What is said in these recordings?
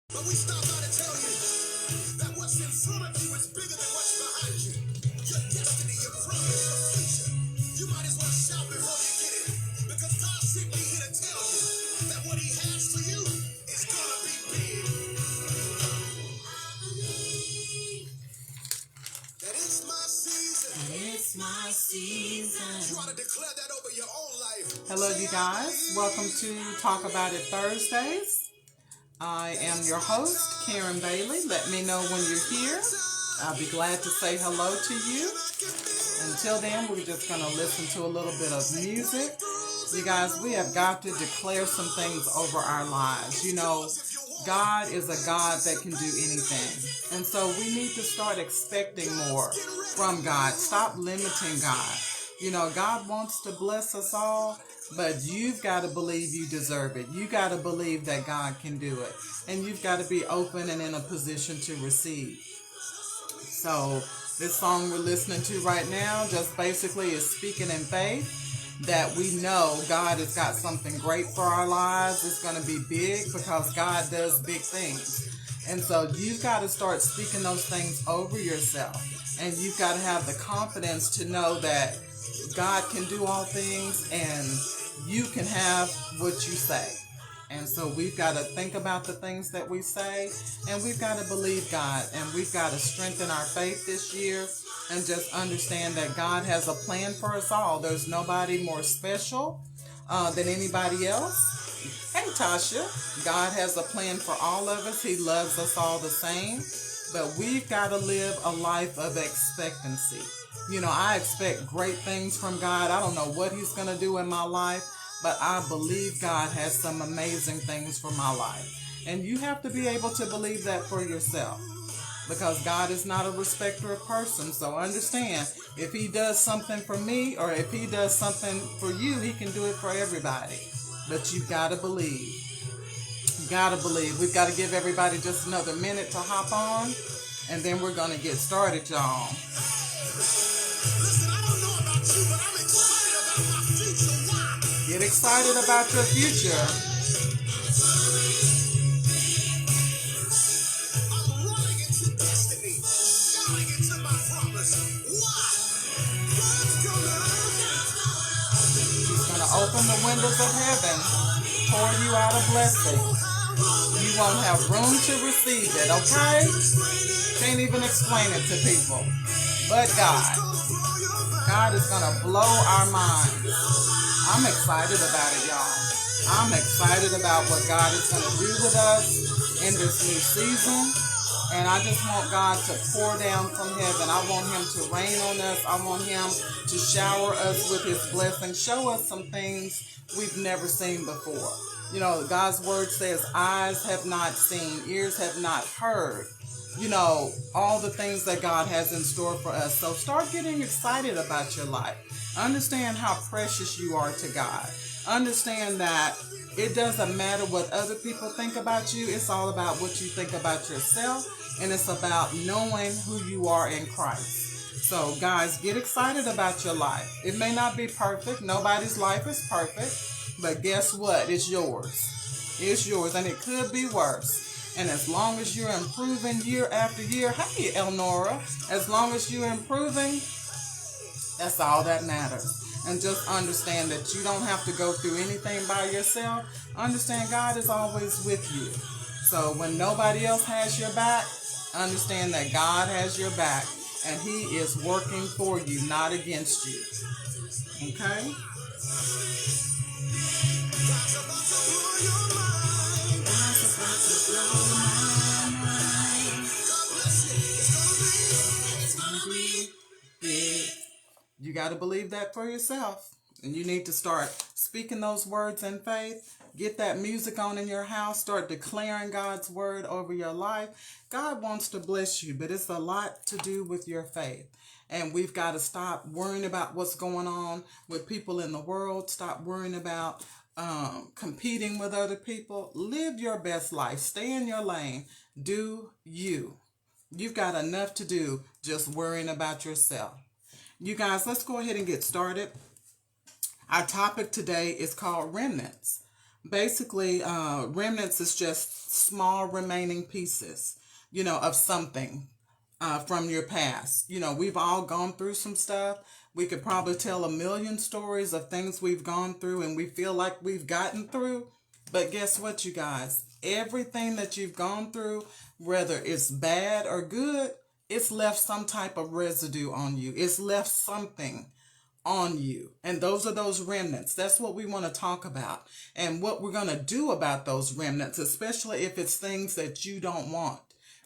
But we stop by to tell you that what's in front of you is bigger than what's behind you. Your destiny, your promise, your future. You might as well shout before you get it. Because God sent me here to tell you that what He has for you is going to be big. That it's my season. It's my season. You ought to declare that over your own life. Hello, you guys. Welcome to Talk About It Thursdays. I am your host, Karen Bailey. Let me know when you're here. I'll be glad to say hello to you. Until then, we're just going to listen to a little bit of music. You guys, we have got to declare some things over our lives. You know, God is a God that can do anything. And so we need to start expecting more from God. Stop limiting God. You know, God wants to bless us all, but you've got to believe you deserve it. You got to believe that God can do it. And you've got to be open and in a position to receive. So this song we're listening to right now just basically is speaking in faith that we know God has got something great for our lives. It's going to be big because God does big things. And so you've got to start speaking those things over yourself. And you've got to have the confidence to know that God can do all things and you can have what you say. And so we've got to think about the things that we say, and we've got to believe God, and we've got to strengthen our faith this year and just understand that God has a plan for us all. There's nobody more special than anybody else. Hey, Tasha, God has a plan for all of us. He loves us all the same, but we've got to live a life of expectancy. You know, I expect great things from God. I don't know what He's going to do in my life, but I believe God has some amazing things for my life. And you have to be able to believe that for yourself, because God is not a respecter of persons. So understand, if He does something for me or if He does something for you, He can do it for everybody. But you've got to believe. You got to believe. We've got to give everybody just another minute to hop on, and then we're going to get started, y'all. Listen, I don't know about you, but I'm excited about my future. Why? Get excited about your future. I'm running into destiny, shouting into my promise. Why? God's coming. He's going to open the windows of heaven, pour you out a blessing. You won't have room to receive it, okay? Can't even explain it to people. But God is going to blow our minds. I'm excited about it, y'all. I'm excited about what God is going to do with us in this new season. And I just want God to pour down from heaven. I want Him to rain on us. I want Him to shower us with His blessing. Show us some things we've never seen before. You know, God's word says, eyes have not seen, ears have not heard. You know, all the things that God has in store for us. So start getting excited about your life. Understand how precious you are to God. Understand that it doesn't matter what other people think about you. It's all about what you think about yourself. And it's about knowing who you are in Christ. So guys, get excited about your life. It may not be perfect. Nobody's life is perfect. But guess what? It's yours. It's yours. And it could be worse. And as long as you're improving year after year, hey, Elnora, as long as you're improving, that's all that matters. And just understand that you don't have to go through anything by yourself. Understand God is always with you. So when nobody else has your back, understand that God has your back. And He is working for you, not against you. Okay? You got to believe that for yourself. And you need to start speaking those words in faith. Get that music on in your house. Start declaring God's word over your life. God wants to bless you, but it's a lot to do with your faith. And we've got to stop worrying about what's going on with people in the world. Stop worrying about competing with other people. Live your best life. Stay in your lane. Do you. You've got enough to do just worrying about yourself. You guys, let's go ahead and get started. Our topic today is called Remnants. Basically, remnants is just small remaining pieces, of something from your past. We've all gone through some stuff. We could probably tell a million stories of things we've gone through and we feel like we've gotten through. But guess what, you guys? Everything that you've gone through, whether it's bad or good, it's left some type of residue on you. It's left something on you. And those are those remnants. That's what we want to talk about. And what we're going to do about those remnants, especially if it's things that you don't want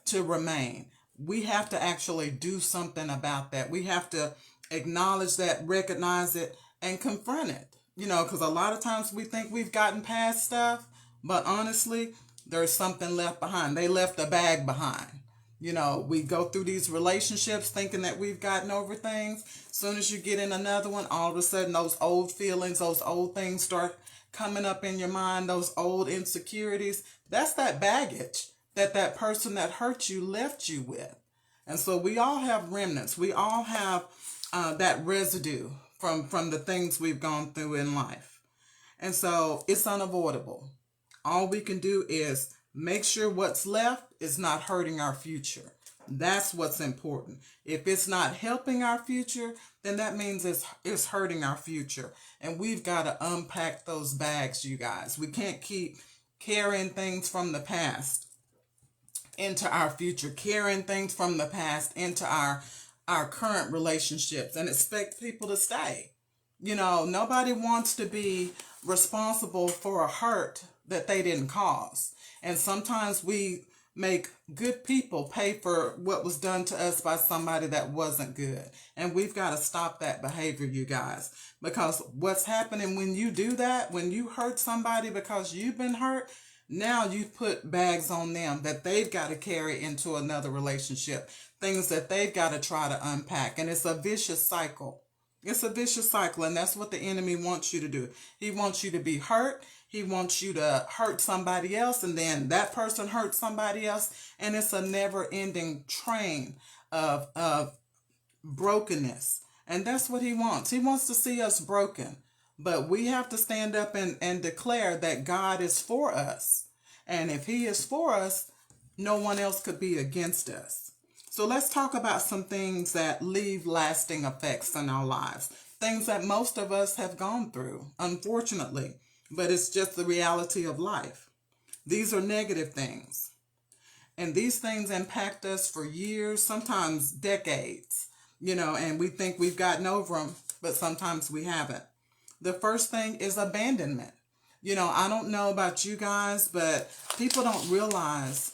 to remain. We have to actually do something about that. We have to acknowledge that, recognize it, and confront it. Because a lot of times we think we've gotten past stuff, but honestly, there's something left behind. They left a bag behind. We go through these relationships thinking that we've gotten over things. Soon as you get in another one, all of a sudden those old feelings, those old things start coming up in your mind, those old insecurities. That's that baggage that person that hurt you left you with. And so we all have remnants. We all have that residue from the things we've gone through in life. And so it's unavoidable. All we can do is make sure what's left is not hurting our future. That's what's important. If it's not helping our future, then that means it's hurting our future. And we've got to unpack those bags, you guys. We can't keep carrying things from the past into our future, carrying things from the past into our current relationships and expect people to stay. Nobody wants to be responsible for a hurt that they didn't cause. And sometimes we make good people pay for what was done to us by somebody that wasn't good. And we've got to stop that behavior, you guys. Because what's happening when you do that, when you hurt somebody because you've been hurt, now you've put bags on them that they've got to carry into another relationship. Things that they've got to try to unpack. And it's a vicious cycle. It's a vicious cycle, and that's what the enemy wants you to do. He wants you to be hurt. He wants you to hurt somebody else, and then that person hurts somebody else, and it's a never-ending train of brokenness. And that's what he wants. He wants to see us broken. But we have to stand up and declare that God is for us. And if he is for us, no one else could be against us. So let's talk about some things that leave lasting effects in our lives. Things that most of us have gone through, unfortunately. But it's just the reality of life. These are negative things. And these things impact us for years, sometimes decades, and we think we've gotten over them, but sometimes we haven't. The first thing is abandonment. I don't know about you guys, but people don't realize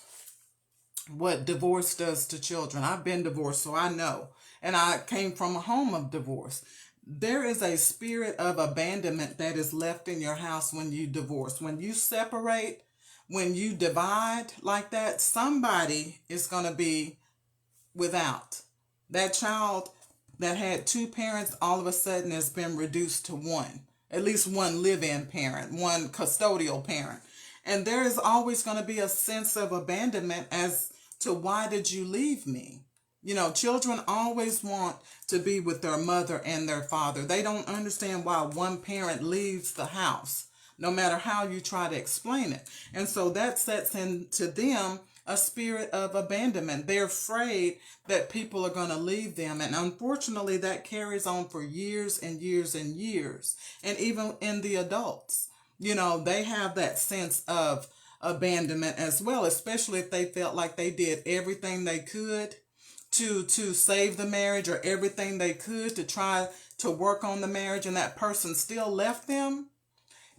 what divorce does to children. I've been divorced, so I know. And I came from a home of divorce. There is a spirit of abandonment that is left in your house when you divorce. When you separate, when you divide like that, somebody is going to be without. That child that had two parents all of a sudden has been reduced to one. At least one live-in parent, one custodial parent. And there is always going to be a sense of abandonment as to why did you leave me? Children always want to be with their mother and their father. They don't understand why one parent leaves the house, no matter how you try to explain it. And so that sets into them a spirit of abandonment. They're afraid that people are going to leave them. And unfortunately, that carries on for years and years and years. And even in the adults, they have that sense of abandonment as well, especially if they felt like they did everything they could to save the marriage, or everything they could to try to work on the marriage, and that person still left them.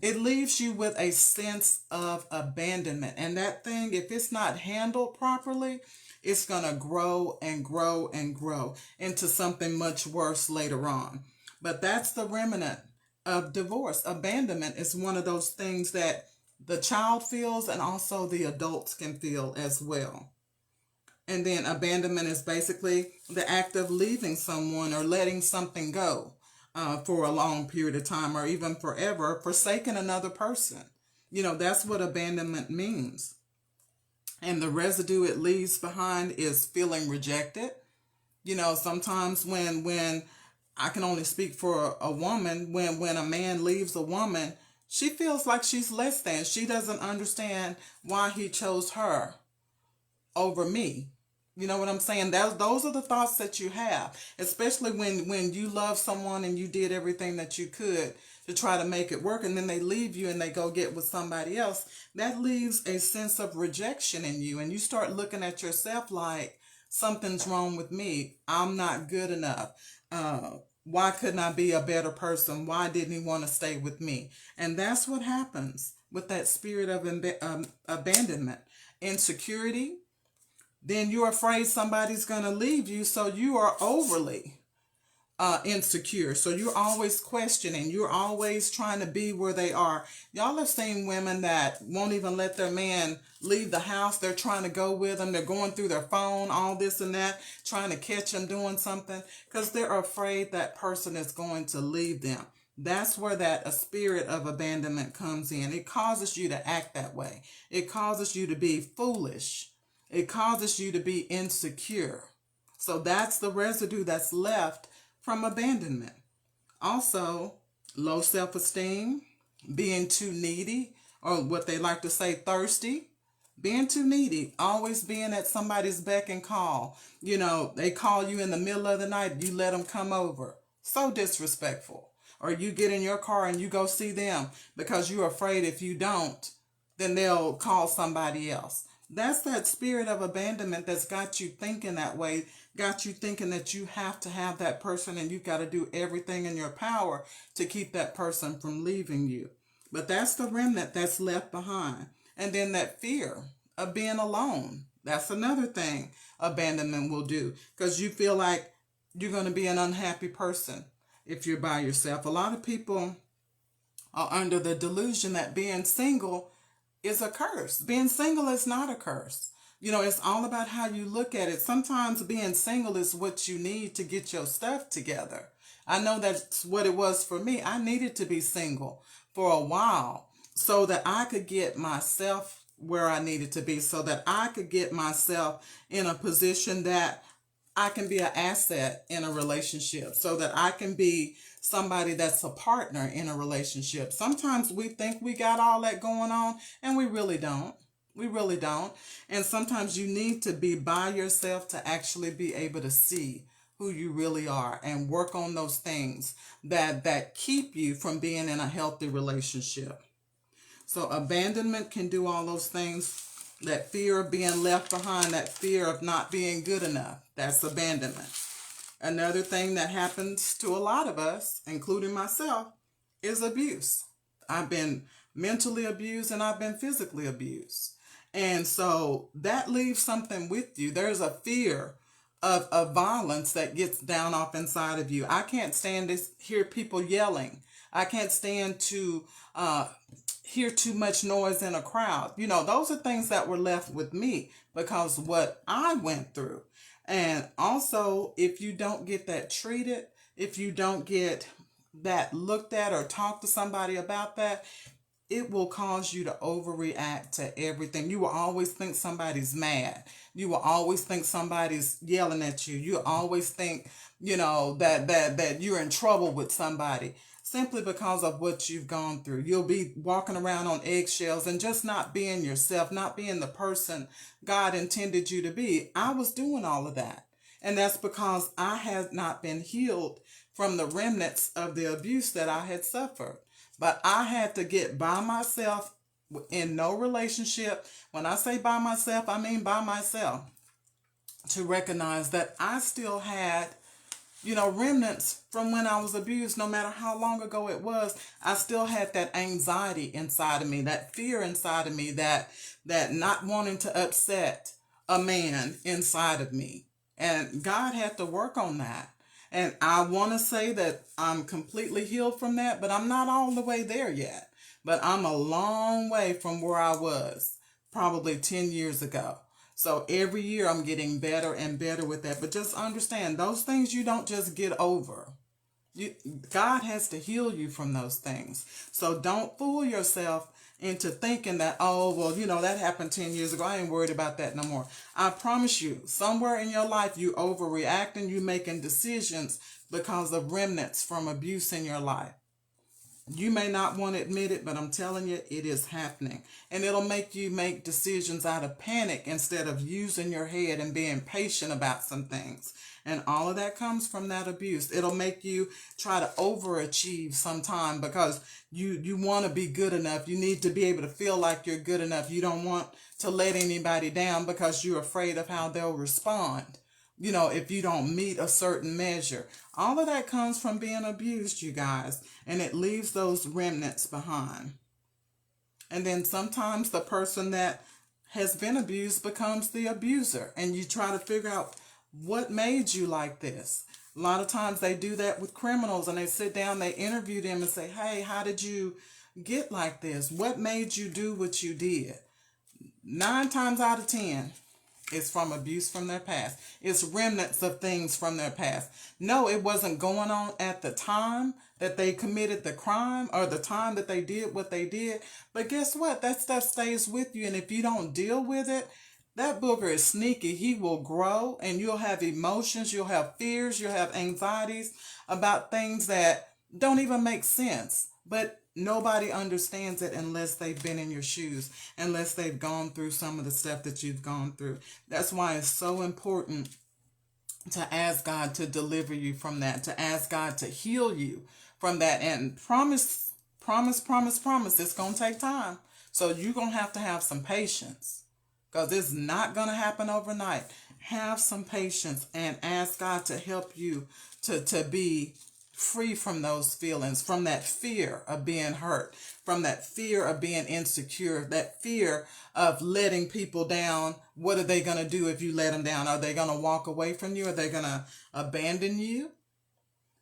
It leaves you with a sense of abandonment. And that thing, if it's not handled properly, it's going to grow and grow and grow into something much worse later on. But that's the remnant of divorce. Abandonment is one of those things that the child feels and also the adults can feel as well. And then abandonment is basically the act of leaving someone or letting something go for a long period of time, or even forever, forsaking another person. That's what abandonment means. And the residue it leaves behind is feeling rejected. Sometimes when I can only speak for a woman, when a man leaves a woman, She feels like she's less than. She doesn't understand why he chose her over me. You know what I'm saying? Those are the thoughts that you have, especially when you love someone and you did everything that you could to try to make it work, and then they leave you and they go get with somebody else. That leaves a sense of rejection in you, and you start looking at yourself like something's wrong with me. I'm not good enough. Why couldn't I be a better person? Why didn't he want to stay with me? And that's what happens with that spirit of abandonment, insecurity. Then you're afraid somebody's going to leave you, so you are overly insecure. So you're always questioning. You're always trying to be where they are. Y'all have seen women that won't even let their man leave the house. They're trying to go with them. They're going through their phone, all this and that, trying to catch them doing something because they're afraid that person is going to leave them. That's where a spirit of abandonment comes in. It causes you to act that way. It causes you to be foolish. It causes you to be insecure. So that's the residue that's left from abandonment. Also, low self-esteem, being too needy, or what they like to say, thirsty. Being too needy, always being at somebody's beck and call. You know, they call you in the middle of the night, you let them come over. So disrespectful. Or you get in your car and you go see them because you're afraid if you don't, then they'll call somebody else. That's that spirit of abandonment that's got you thinking that way, got you thinking that you have to have that person and you've got to do everything in your power to keep that person from leaving you. But that's the remnant that's left behind. And then that fear of being alone. That's another thing abandonment will do, because you feel like you're going to be an unhappy person if you're by yourself. A lot of people are under the delusion that being single is a curse. Being single is not a curse. You know, it's all about how you look at it. Sometimes being single is what you need to get your stuff together. I know that's what it was for me. I needed to be single for a while so that I could get myself where I needed to be, so that I could get myself in a position that I can be an asset in a relationship, so that I can be somebody that's a partner in a relationship. Sometimes we think we got all that going on, and we really don't. We really don't. And sometimes you need to be by yourself to actually be able to see who you really are and work on those things that keep you from being in a healthy relationship. So abandonment can do all those things. That fear of being left behind, that fear of not being good enough, that's abandonment. Another thing that happens to a lot of us, including myself, is abuse. I've been mentally abused and I've been physically abused. And so that leaves something with you. There's a fear of violence that gets down off inside of you. I can't stand to hear people yelling. I can't stand to hear too much noise in a crowd. You know, those are things that were left with me because what I went through. And also, if you don't get that treated, if you don't get that looked at or talk to somebody about that, it will cause you to overreact to everything. You will always think somebody's mad. You will always think somebody's yelling at you. You always think, you know, that you're in trouble with somebody simply because of what you've gone through. You'll be walking around on eggshells and just not being yourself, not being the person God intended you to be. I was doing all of that. And that's because I had not been healed from the remnants of the abuse that I had suffered. But I had to get by myself in no relationship. When I say by myself, I mean by myself, to recognize that I still had, you know, remnants from when I was abused. No matter how long ago it was, I still had that anxiety inside of me, that fear inside of me, that not wanting to upset a man inside of me. And God had to work on that. And I want to say that I'm completely healed from that, but I'm not all the way there yet. But I'm a long way from where I was probably 10 years ago. So every year I'm getting better and better with that. But just understand, those things you don't just get over. God has to heal you from those things. So don't fool yourself into thinking that, oh, well, you know, that happened 10 years ago. I ain't worried about that no more. I promise you, somewhere in your life, you overreacting, you making decisions because of remnants from abuse in your life. You may not want to admit it, but I'm telling you, it is happening. And it'll make you make decisions out of panic instead of using your head and being patient about some things. And all of that comes from that abuse. It'll make you try to overachieve sometime because you want to be good enough. You need to be able to feel like you're good enough. You don't want to let anybody down because you're afraid of how they'll respond. If you don't meet a certain measure. All of that comes from being abused, you guys. And it leaves those remnants behind. And then sometimes the person that has been abused becomes the abuser. And you try to figure out what made you like this. A lot of times they do that with criminals, and they sit down, they interview them and say, hey, how did you get like this? What made you do what you did? 9 times out of 10, it's from abuse from their past. It's remnants of things from their past. No, it wasn't going on at the time that they committed the crime or the time that they did what they did. But guess what? That stuff stays with you. And if you don't deal with it, that booger is sneaky. He will grow, and you'll have emotions, you'll have fears, you'll have anxieties about things that don't even make sense. But nobody understands it unless they've been in your shoes, unless they've gone through some of the stuff that you've gone through. That's why it's so important to ask God to deliver you from that, to ask God to heal you from that, and promise, it's going to take time. So you're going to have some patience, because it's not going to happen overnight. Have some patience and ask God to help you to be free from those feelings, from that fear of being hurt, from that fear of being insecure, that fear of letting people down. What are they going to do if you let them down? Are they going to walk away from you? Are they going to abandon you?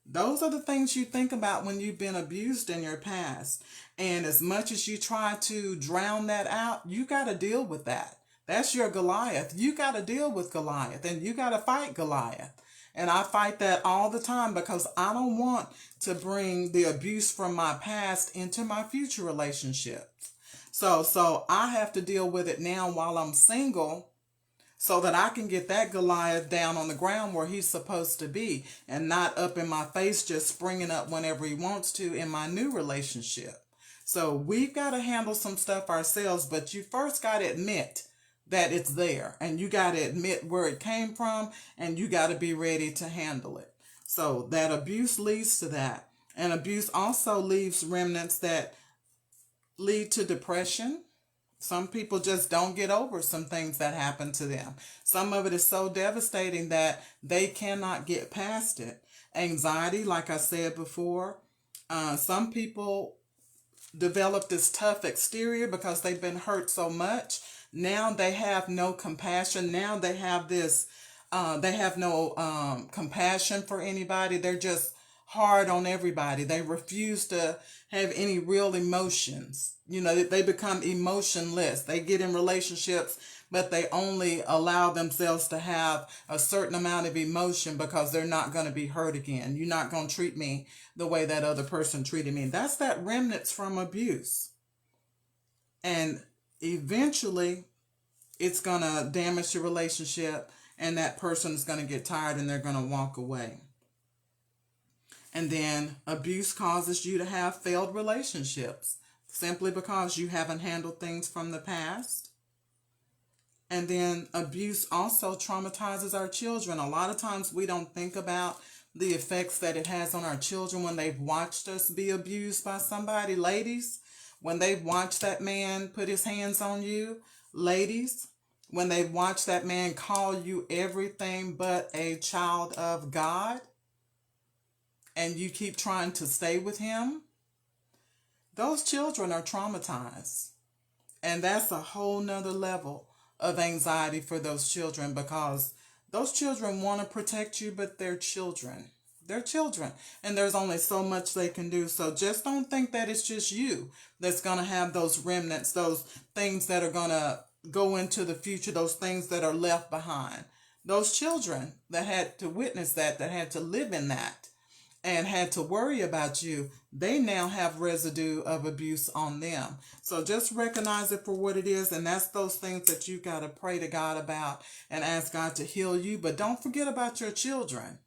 Those are the things you think about when you've been abused in your past. And as much as you try to drown that out, you got to deal with that. That's your Goliath. You got to deal with Goliath, and you got to fight Goliath. And I fight that all the time because I don't want to bring the abuse from my past into my future relationships. So I have to deal with it now while I'm single, so that I can get that Goliath down on the ground where he's supposed to be, and not up in my face, just springing up whenever he wants to in my new relationship. So we've got to handle some stuff ourselves, but you first got to admit that it's there, and you got to admit where it came from, and you got to be ready to handle it. So that abuse leads to that. And abuse also leaves remnants that lead to depression. Some people just don't get over some things that happen to them. Some of it is so devastating that they cannot get past it. Anxiety, like I said before. Some people develop this tough exterior because they've been hurt so much. Now they have no compassion. Now they have this, they have no compassion for anybody. They're just hard on everybody. They refuse to have any real emotions. They become emotionless. They get in relationships, but they only allow themselves to have a certain amount of emotion because they're not going to be hurt again. You're not going to treat me the way that other person treated me. That's that remnants from abuse. And eventually, it's going to damage your relationship, and that person is going to get tired and they're going to walk away. And then abuse causes you to have failed relationships simply because you haven't handled things from the past. And then abuse also traumatizes our children. A lot of times we don't think about the effects that it has on our children when they've watched us be abused by somebody. Ladies, when they've watched that man put his hands on you. Ladies, when they've watched that man call you everything but a child of God, and you keep trying to stay with him, those children are traumatized. And that's a whole nother level of anxiety for those children, because those children want to protect you, but they're children. They're children, and there's only so much they can do. So just don't think that it's just you that's going to have those remnants, those things that are going to go into the future, those things that are left behind. Those children that had to witness that had to live in that, and had to worry about you, they now have residue of abuse on them. So just recognize it for what it is, and that's those things that you got to pray to God about and ask God to heal you. But don't forget about your children.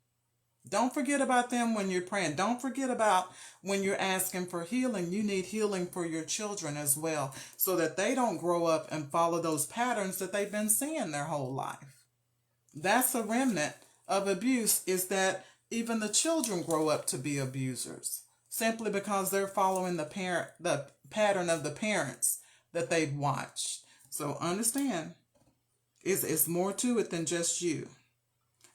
Don't forget about them when you're praying. Don't forget about when you're asking for healing. You need healing for your children as well, so that they don't grow up and follow those patterns that they've been seeing their whole life. That's a remnant of abuse, is that even the children grow up to be abusers simply because they're following the pattern of the parents that they've watched. So understand, it's more to it than just you.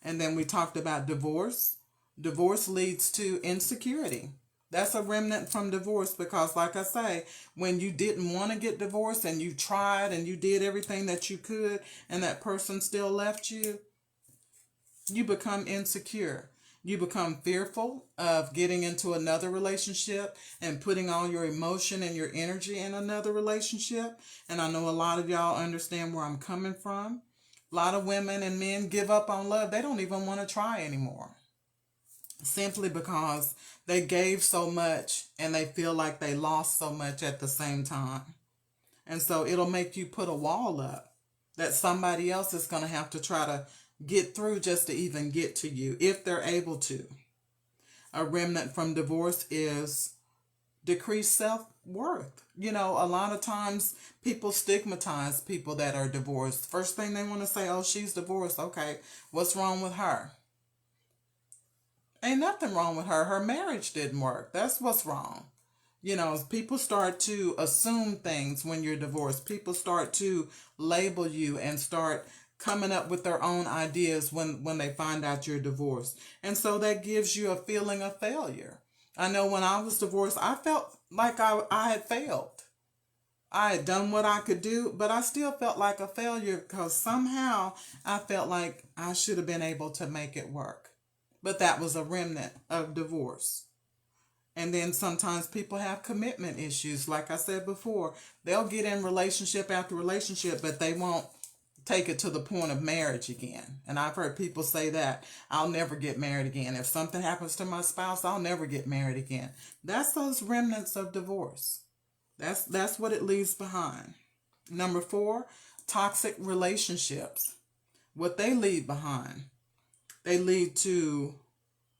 And then we talked about divorce. Divorce leads to insecurity. That's a remnant from divorce, because, like I say, when you didn't want to get divorced and you tried and you did everything that you could and that person still left you, you become insecure. You become fearful of getting into another relationship and putting all your emotion and your energy in another relationship. And I know a lot of y'all understand where I'm coming from. A lot of women and men give up on love. They don't even want to try anymore, simply because they gave so much and they feel like they lost so much at the same time. And so it'll make you put a wall up that somebody else is going to have to try to get through just to even get to you, if they're able to. A remnant from divorce is decreased self-worth. You know, a lot of times people stigmatize people that are divorced. First thing they want to say, oh, she's divorced. Okay, what's wrong with her? Ain't nothing wrong with her. Her marriage didn't work. That's what's wrong. You know, people start to assume things when you're divorced. People start to label you and start coming up with their own ideas when they find out you're divorced. And so that gives you a feeling of failure. I know when I was divorced, I felt like I had failed. I had done what I could do, but I still felt like a failure, because somehow I felt like I should have been able to make it work. But that was a remnant of divorce. And then sometimes people have commitment issues. Like I said before, they'll get in relationship after relationship, but they won't take it to the point of marriage again. And I've heard people say that, I'll never get married again. If something happens to my spouse, I'll never get married again. That's those remnants of divorce. That's what it leaves behind. Number 4, toxic relationships. What they leave behind, they lead to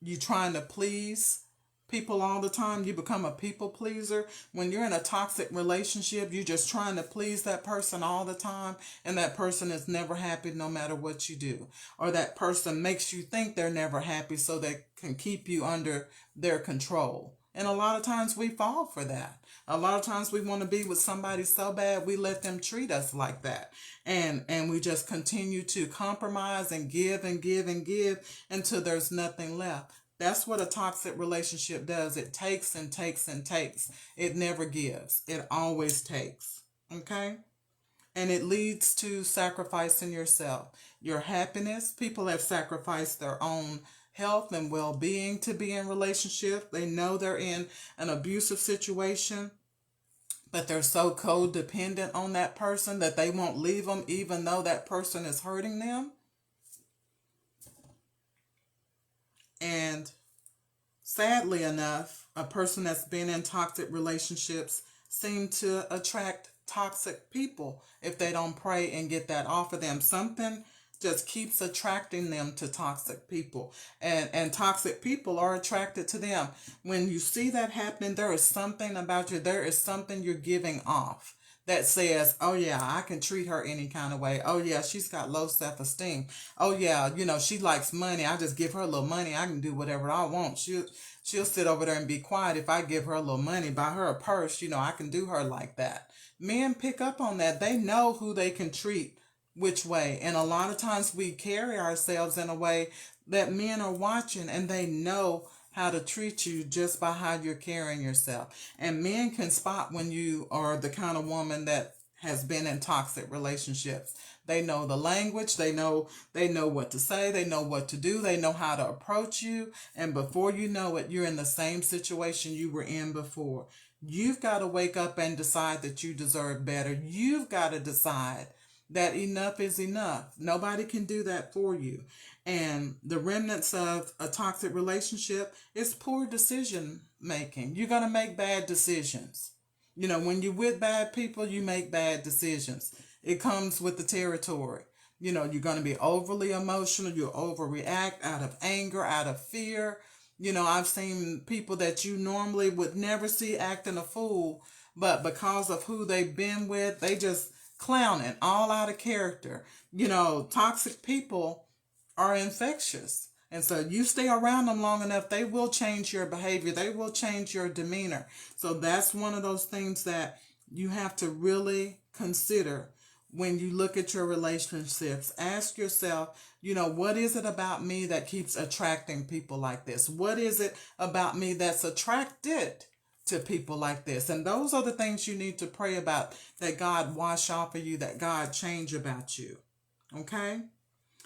you trying to please people all the time. You become a people pleaser. When you're in a toxic relationship, you're just trying to please that person all the time, and that person is never happy no matter what you do. Or that person makes you think they're never happy so they can keep you under their control. And a lot of times we fall for that. A lot of times we want to be with somebody so bad we let them treat us like that. And we just continue to compromise and give and give and give until there's nothing left. That's what a toxic relationship does. It takes and takes and takes. It never gives. It always takes. Okay? And it leads to sacrificing yourself. Your happiness. People have sacrificed their own health and well-being to be in relationship. They know they're in an abusive situation, but they're so codependent on that person that they won't leave them even though that person is hurting them. And sadly enough, a person that's been in toxic relationships seem to attract toxic people if they don't pray and get that off of them. Something just keeps attracting them to toxic people. And toxic people are attracted to them. When you see that happening, there is something about you. There is something you're giving off that says, oh yeah, I can treat her any kind of way. Oh yeah, she's got low self-esteem. Oh yeah, she likes money. I just give her a little money. I can do whatever I want. She'll sit over there and be quiet if I give her a little money, buy her a purse. I can do her like that. Men pick up on that. They know who they can treat which way. And a lot of times we carry ourselves in a way that men are watching, and they know how to treat you just by how you're carrying yourself. And men can spot when you are the kind of woman that has been in toxic relationships. They know the language, they know what to say, they know what to do, they know how to approach you, and before you know it, you're in the same situation you were in before. You've got to wake up and decide that you deserve better. You've got to decide that enough is enough. Nobody can do that for you. And the remnants of a toxic relationship is poor decision making. You're going to make bad decisions. When you're with bad people, you make bad decisions. It comes with the territory. You're going to be overly emotional. You'll overreact out of anger, out of fear. I've seen people that you normally would never see acting a fool, but because of who they've been with, they just clowning all out of character. Toxic people are infectious. And so you stay around them long enough, they will change your behavior. They will change your demeanor. So that's one of those things that you have to really consider when you look at your relationships. Ask yourself, what is it about me that keeps attracting people like this? What is it about me that's attracted to people like this? And those are the things you need to pray about, that God wash off of you, that God change about you. Okay?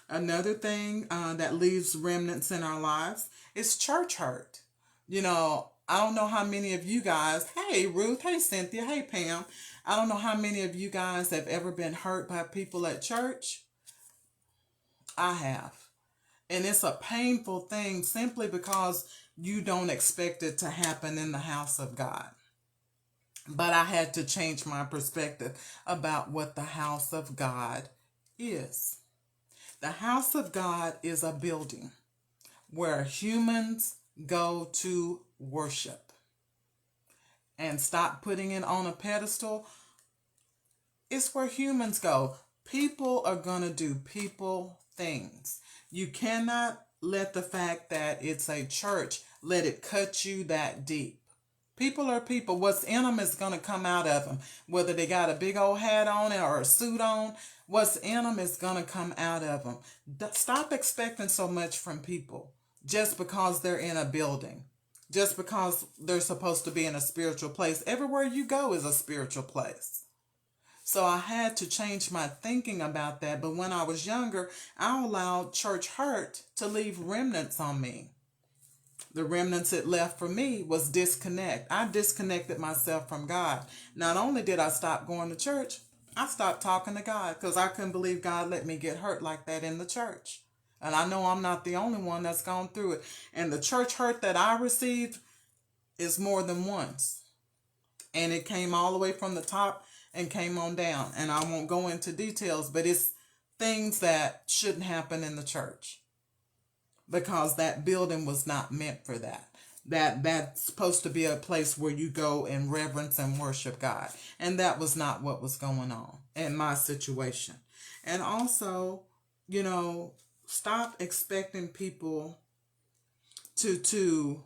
Another thing that leaves remnants in our lives is church hurt. I don't know how many of you guys, hey Ruth, hey Cynthia, hey Pam, I don't know how many of you guys have ever been hurt by people at church. I have. And it's a painful thing simply because you don't expect it to happen in the house of God. But I had to change my perspective about what the house of God is. The house of God is a building where humans go to worship. And stop putting it on a pedestal. It's where humans go. People are going to do people things. You cannot let the fact that it's a church, let it cut you that deep. People are people. What's in them is going to come out of them. Whether they got a big old hat on or a suit on, what's in them is going to come out of them. Stop expecting so much from people just because they're in a building. Just because they're supposed to be in a spiritual place. Everywhere you go is a spiritual place. So I had to change my thinking about that. But when I was younger, I allowed church hurt to leave remnants on me. The remnants it left for me was disconnect. I disconnected myself from God. Not only did I stop going to church, I stopped talking to God because I couldn't believe God let me get hurt like that in the church. And I know I'm not the only one that's gone through it. And the church hurt that I received is more than once. And it came all the way from the top and came on down. And I won't go into details, but it's things that shouldn't happen in the church. Because that building was not meant for that. That's supposed to be a place where you go and reverence and worship God. And that was not what was going on in my situation. And also, stop expecting people to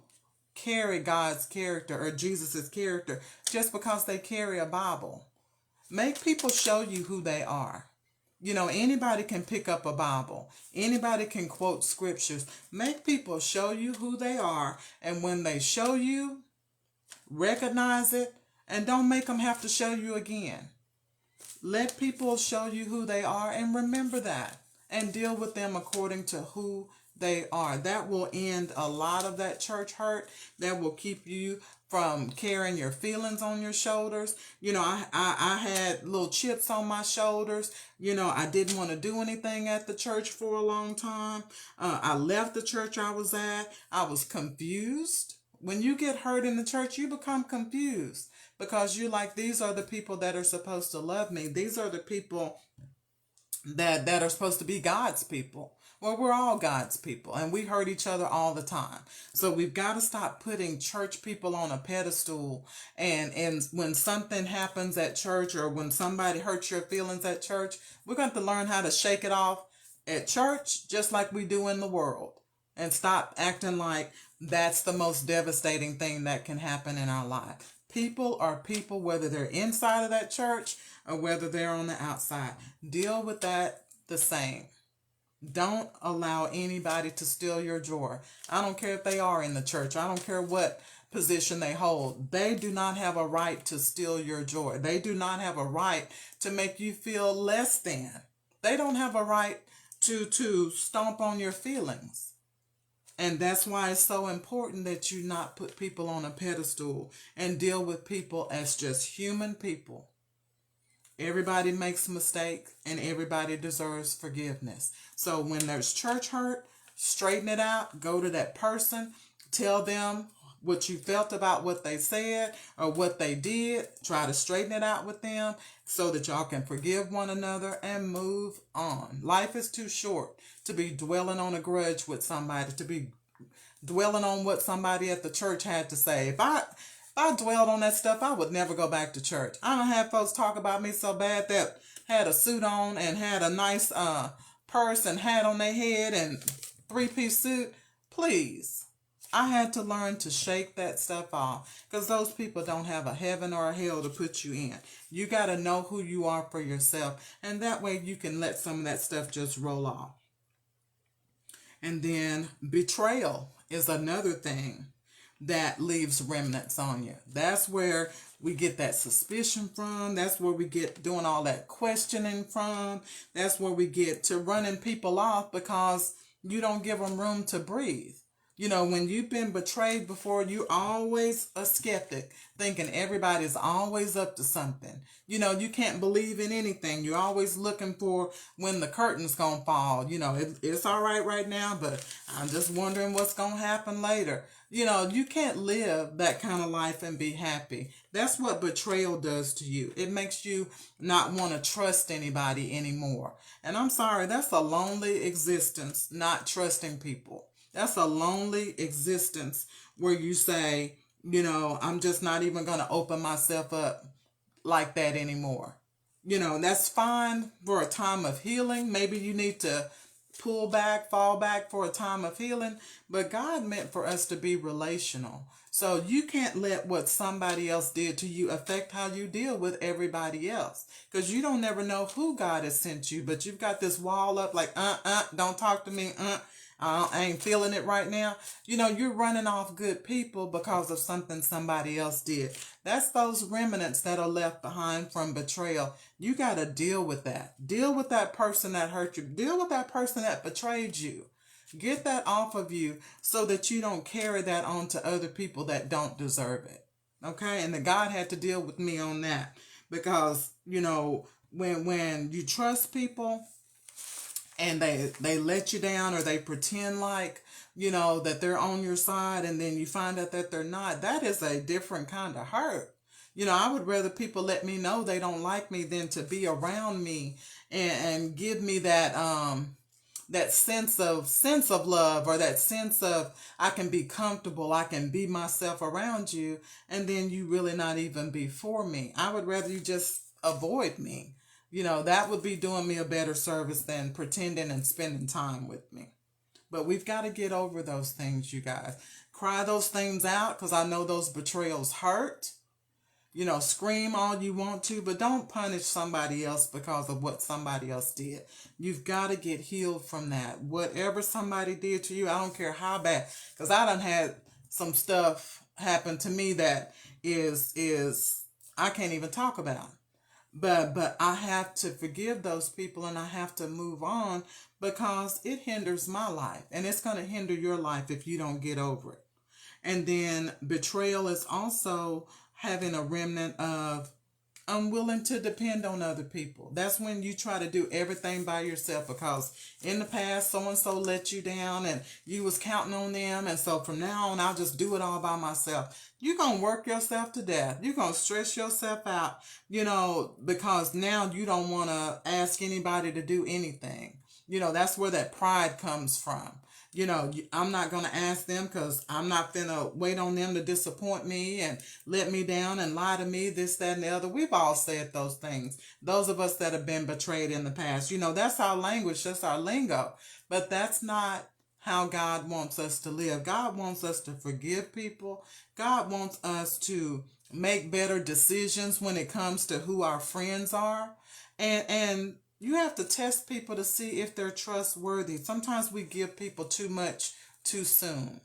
carry God's character or Jesus's character just because they carry a Bible. Make people show you who they are. Anybody can pick up a Bible. Anybody can quote scriptures. Make people show you who they are. And when they show you, recognize it and don't make them have to show you again. Let people show you who they are and remember that. And deal with them according to who they are. That will end a lot of that church hurt. That will keep you from carrying your feelings on your shoulders. I had little chips on my shoulders. I didn't want to do anything at the church for a long time. I left the church I was at. I was confused. When you get hurt in the church, you become confused because you're like, these are the people that are supposed to love me. These are the people that are supposed to be God's people. Well, we're all God's people and we hurt each other all the time. So we've got to stop putting church people on a pedestal. And when something happens at church or when somebody hurts your feelings at church, we're going to learn how to shake it off at church just like we do in the world. And stop acting like that's the most devastating thing that can happen in our life. People are people, whether they're inside of that church or whether they're on the outside. Deal with that the same. Don't allow anybody to steal your joy. I don't care if they are in the church. I don't care what position they hold. They do not have a right to steal your joy. They do not have a right to make you feel less than. They don't have a right to stomp on your feelings. And that's why it's so important that you not put people on a pedestal and deal with people as just human people. Everybody makes mistakes and everybody deserves forgiveness. So when there's church hurt, straighten it out. Go to that person. Tell them what you felt about what they said or what they did. Try to straighten it out with them so that y'all can forgive one another and move on. Life is too short to be dwelling on a grudge with somebody, to be dwelling on what somebody at the church had to say. If I dwelled on that stuff, I would never go back to church. I don't have folks talk about me so bad that had a suit on and had a nice purse and hat on their head and three-piece suit. Please. I had to learn to shake that stuff off because those people don't have a heaven or a hell to put you in. You got to know who you are for yourself, and that way you can let some of that stuff just roll off. And then betrayal is another thing that leaves remnants on you. That's where we get that suspicion from. That's where we get doing all that questioning from. That's where we get to running people off because you don't give them room to breathe. You know, when you've been betrayed before, you're always a skeptic, thinking everybody's always up to something. You know, you can't believe in anything. You're always looking for when the curtain's going to fall. You know, it's all right now, but I'm just wondering what's going to happen later. You know, you can't live that kind of life and be happy. That's what betrayal does to you. It makes you not want to trust anybody anymore. And I'm sorry, that's a lonely existence, not trusting people. That's a lonely existence where you say, you know, I'm just not even going to open myself up like that anymore. You know, that's fine for a time of healing. Maybe you need to pull back, fall back for a time of healing. But God meant for us to be relational. So you can't let what somebody else did to you affect how you deal with everybody else. Because you don't never know who God has sent you. But you've got this wall up like, don't talk to me, I ain't feeling it right now. You know, you're running off good people because of something somebody else did. That's those remnants that are left behind from betrayal. You got to deal with that. Deal with that person that hurt you. Deal with that person that betrayed you. Get that off of you so that you don't carry that on to other people that don't deserve it. Okay? And that God had to deal with me on that. Because, you know, when you trust people, and they let you down or they pretend like, you know, that they're on your side and then you find out that they're not, that is a different kind of hurt. You know, I would rather people let me know they don't like me than to be around me and give me that that sense of love or that sense of I can be comfortable, I can be myself around you, and then you really not even be for me. I would rather you just avoid me. You know, that would be doing me a better service than pretending and spending time with me. But we've got to get over those things, you guys. Cry those things out because I know those betrayals hurt. You know, scream all you want to, but don't punish somebody else because of what somebody else did. You've got to get healed from that. Whatever somebody did to you, I don't care how bad. Because I done had some stuff happen to me that is I can't even talk about. But I have to forgive those people and I have to move on because it hinders my life. And it's going to hinder your life if you don't get over it. And then betrayal is also having a remnant of unwilling to depend on other people. That's when you try to do everything by yourself because in the past so-and-so let you down and you was counting on them, and so from now on I'll just do it all by myself. You're going to work yourself to death. You're going to stress yourself out, you know, because now you don't want to ask anybody to do anything. You know, that's where that pride comes from. You know, I'm not going to ask them because I'm not going to wait on them to disappoint me and let me down and lie to me, this, that, and the other. We've all said those things. Those of us that have been betrayed in the past. You know, that's our language, that's our lingo. But that's not how God wants us to live. God wants us to forgive people. God wants us to make better decisions when it comes to who our friends are. And you have to test people to see if they're trustworthy. Sometimes we give people too much too soon,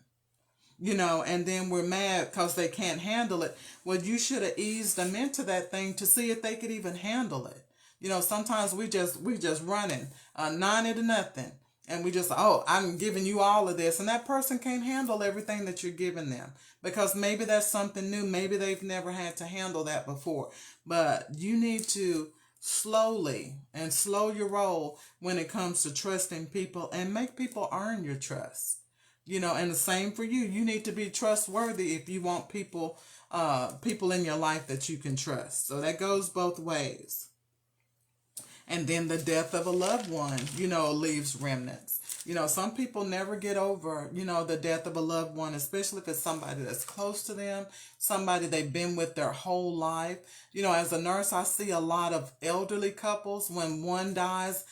you know, and then we're mad because they can't handle it. Well, you should have eased them into that thing to see if they could even handle it. You know, sometimes we just running 90-0, and we just, oh, I'm giving you all of this, and that person can't handle everything that you're giving them because maybe that's something new. Maybe they've never had to handle that before. But you need to slowly and slow your roll when it comes to trusting people and make people earn your trust. And the same for you. You need to be trustworthy if you want people in your life that you can trust. So that goes both ways. And then the death of a loved one, leaves remnants. Some people never get over, the death of a loved one, especially if it's somebody that's close to them, somebody they've been with their whole life. As a nurse, I see a lot of elderly couples. When one dies,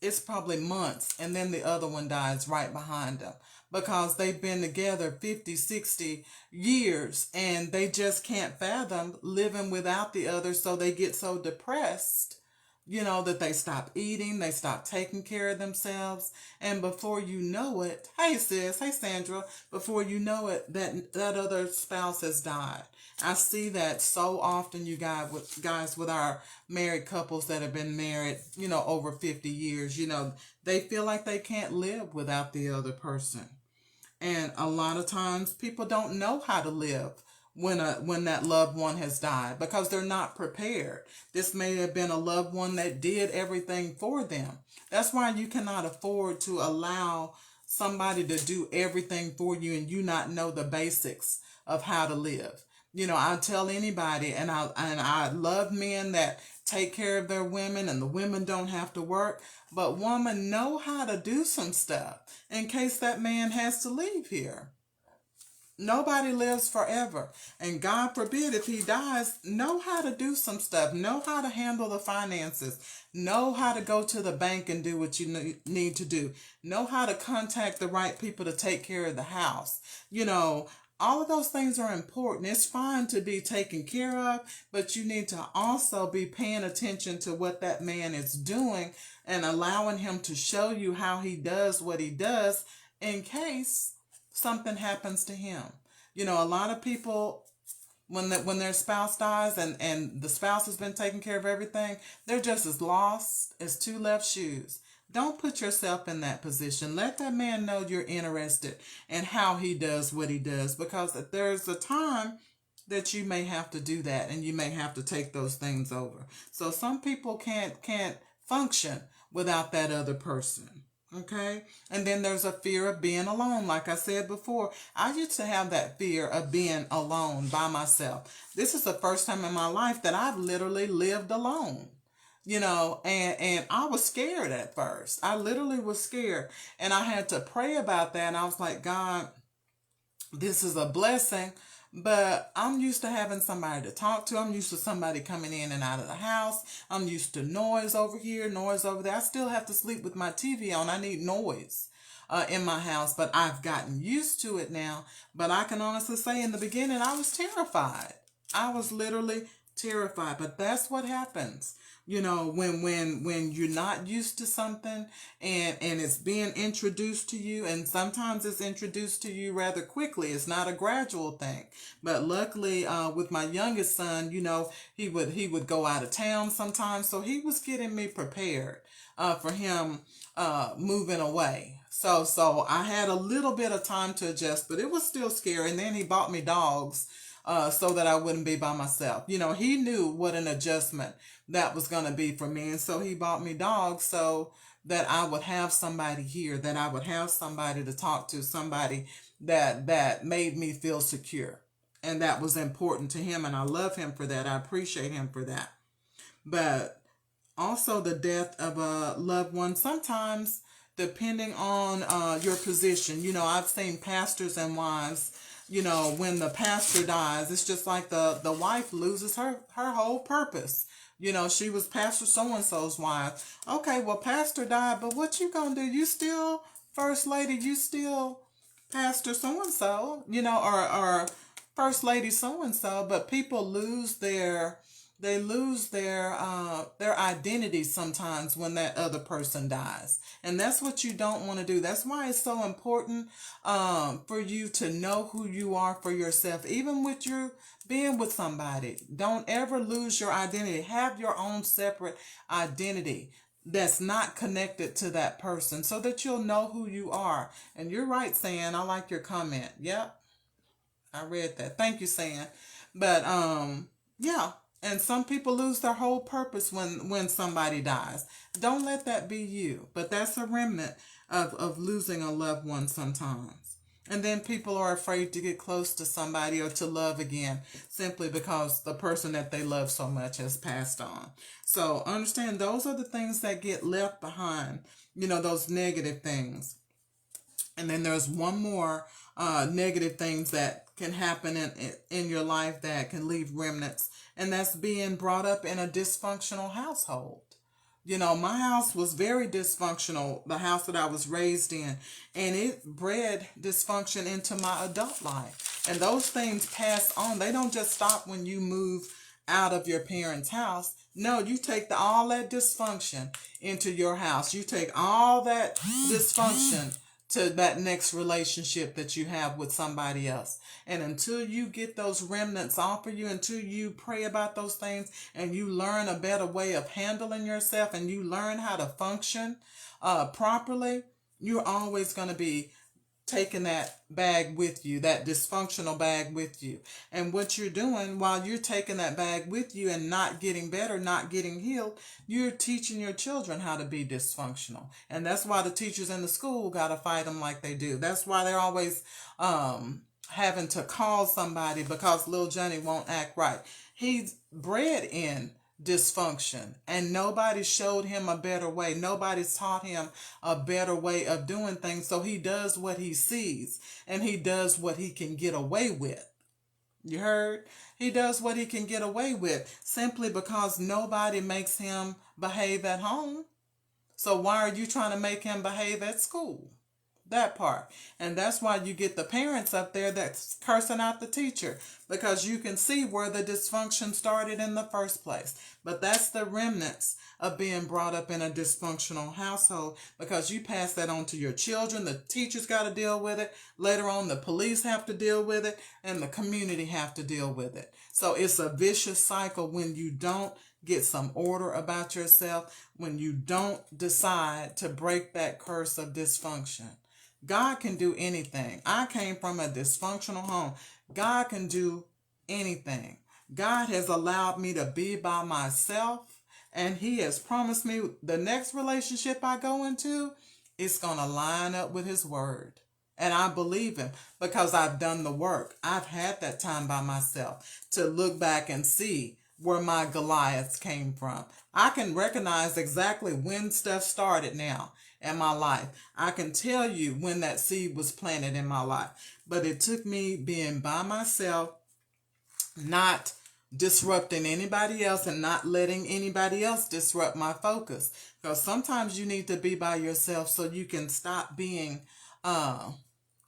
it's probably months, and then the other one dies right behind them because they've been together 50, 60 years, and they just can't fathom living without the other, so they get so depressed, that they stop eating, they stop taking care of themselves, and before you know it, hey sis, hey Sandra, before you know it, that other spouse has died. I see that so often, you guys, with our married couples that have been married, over 50 years, they feel like they can't live without the other person. And a lot of times people don't know how to live when that loved one has died because they're not prepared. This may have been a loved one that did everything for them. That's why you cannot afford to allow somebody to do everything for you and you not know the basics of how to live. I tell anybody, and I love men that take care of their women and the women don't have to work, but women, know how to do some stuff in case that man has to leave here. Nobody lives forever. And God forbid if he dies, know how to do some stuff. Know how to handle the finances. Know how to go to the bank and do what you need to do. Know how to contact the right people to take care of the house. All of those things are important. It's fine to be taken care of, but you need to also be paying attention to what that man is doing and allowing him to show you how he does what he does in case something happens to him. A lot of people, when their spouse dies and the spouse has been taking care of everything, they're just as lost as two left shoes. Don't put yourself in that position. Let that man know you're interested in how he does what he does, because there's a time that you may have to do that and you may have to take those things over. So some people can't function without that other person. Okay? And then there's a fear of being alone. Like I said before, I used to have that fear of being alone by myself. This is the first time in my life that I've literally lived alone. And I was scared at first. I literally was scared. And I had to pray about that. And I was like, God, this is a blessing, but I'm used to having somebody to talk to. I'm used to somebody coming in and out of the house. I'm used to noise over here, noise over there. I still have to sleep with my TV on. I need noise in my house, but I've gotten used to it now. But I can honestly say in the beginning, I was terrified. I was literally terrified, but that's what happens. When you're not used to something and it's being introduced to you, and sometimes it's introduced to you rather quickly. It's not a gradual thing. But luckily, with my youngest son, he would go out of town sometimes, so he was getting me prepared for him moving away. So I had a little bit of time to adjust, but it was still scary. And then he bought me dogs so that I wouldn't be by myself. He knew what an adjustment that was going to be for me. And so he bought me dogs so that I would have somebody here, that I would have somebody to talk to, somebody that made me feel secure. And that was important to him. And I love him for that. I appreciate him for that. But also the death of a loved one, sometimes depending on your position. I've seen pastors and wives, when the pastor dies, it's just like the wife loses her whole purpose. She was Pastor so-and-so's wife. Okay, well, pastor died, but what you gonna do? You still first lady, you still Pastor so-and-so, or first lady so-and-so, but people lose their identity sometimes when that other person dies. And that's what you don't want to do. That's why it's so important for you to know who you are for yourself. Even with your being with somebody, don't ever lose your identity. Have your own separate identity that's not connected to that person so that you'll know who you are. And you're right, San. I like your comment. Yep. I read that. Thank you, San. But yeah. And some people lose their whole purpose when somebody dies. Don't let that be you. But that's a remnant of losing a loved one sometimes. And then people are afraid to get close to somebody or to love again simply because the person that they love so much has passed on. So understand those are the things that get left behind, those negative things. And then there's one more negative things that can happen in your life that can leave remnants, and that's being brought up in a dysfunctional household. My house was very dysfunctional, the house that I was raised in, and it bred dysfunction into my adult life. And those things pass on. They don't just stop when you move out of your parents' house. No, you take all that dysfunction into your house. You take all that dysfunction to that next relationship that you have with somebody else. And until you get those remnants off of you, until you pray about those things and you learn a better way of handling yourself and you learn how to function properly, you're always going to be taking that bag with you, that dysfunctional bag with you. And what you're doing while you're taking that bag with you and not getting better, not getting healed, you're teaching your children how to be dysfunctional. And that's why the teachers in the school got to fight them like they do. That's why they're always having to call somebody because little Johnny won't act right. He's bred in dysfunction and nobody showed him a better way. Nobody's taught him a better way of doing things. So he does what he sees and he does what he can get away with. You heard? He does what he can get away with simply because nobody makes him behave at home. So why are you trying to make him behave at school? That part. And that's why you get the parents up there that's cursing out the teacher, because you can see where the dysfunction started in the first place. But that's the remnants of being brought up in a dysfunctional household, because you pass that on to your children. The teachers got to deal with it. Later on, the police have to deal with it, and the community have to deal with it. So it's a vicious cycle when you don't get some order about yourself, when you don't decide to break that curse of dysfunction. God can do anything. I came from a dysfunctional home. God can do anything. God has allowed me to be by myself, and He has promised me the next relationship I go into, it's going to line up with His word. And I believe Him because I've done the work. I've had that time by myself to look back and see where my Goliaths came from. I can recognize exactly when stuff started now in my life. I can tell you when that seed was planted in my life. But it took me being by myself, not disrupting anybody else and not letting anybody else disrupt my focus. Because sometimes you need to be by yourself so you can stop being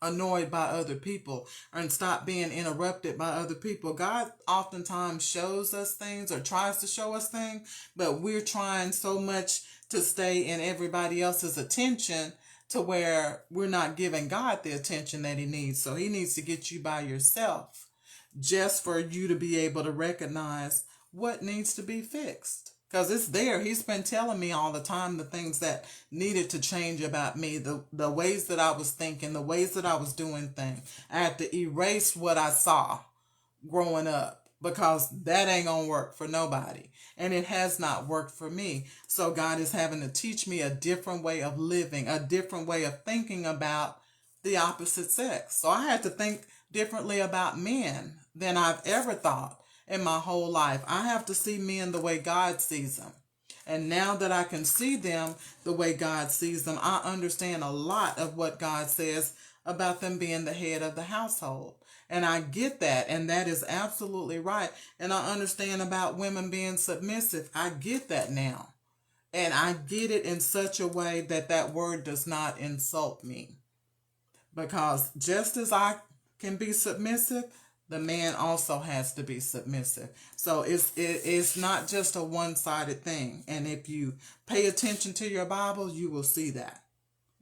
annoyed by other people and stop being interrupted by other people. God oftentimes shows us things or tries to show us things, but we're trying so much to stay in everybody else's attention to where we're not giving God the attention that He needs. So He needs to get you by yourself just for you to be able to recognize what needs to be fixed. Because it's there. He's been telling me all the time the things that needed to change about me, the ways that I was thinking, the ways that I was doing things. I had to erase what I saw growing up because that ain't going to work for nobody. And it has not worked for me. So God is having to teach me a different way of living, a different way of thinking about the opposite sex. So I had to think differently about men than I've ever thought in my whole life. I have to see men the way God sees them. And now that I can see them the way God sees them, I understand a lot of what God says about them being the head of the household. And I get that, and that is absolutely right. And I understand about women being submissive. I get that now. And I get it in such a way that that word does not insult me. Because just as I can be submissive, the man also has to be submissive. So it's not just a one-sided thing. And if you pay attention to your Bible, you will see that.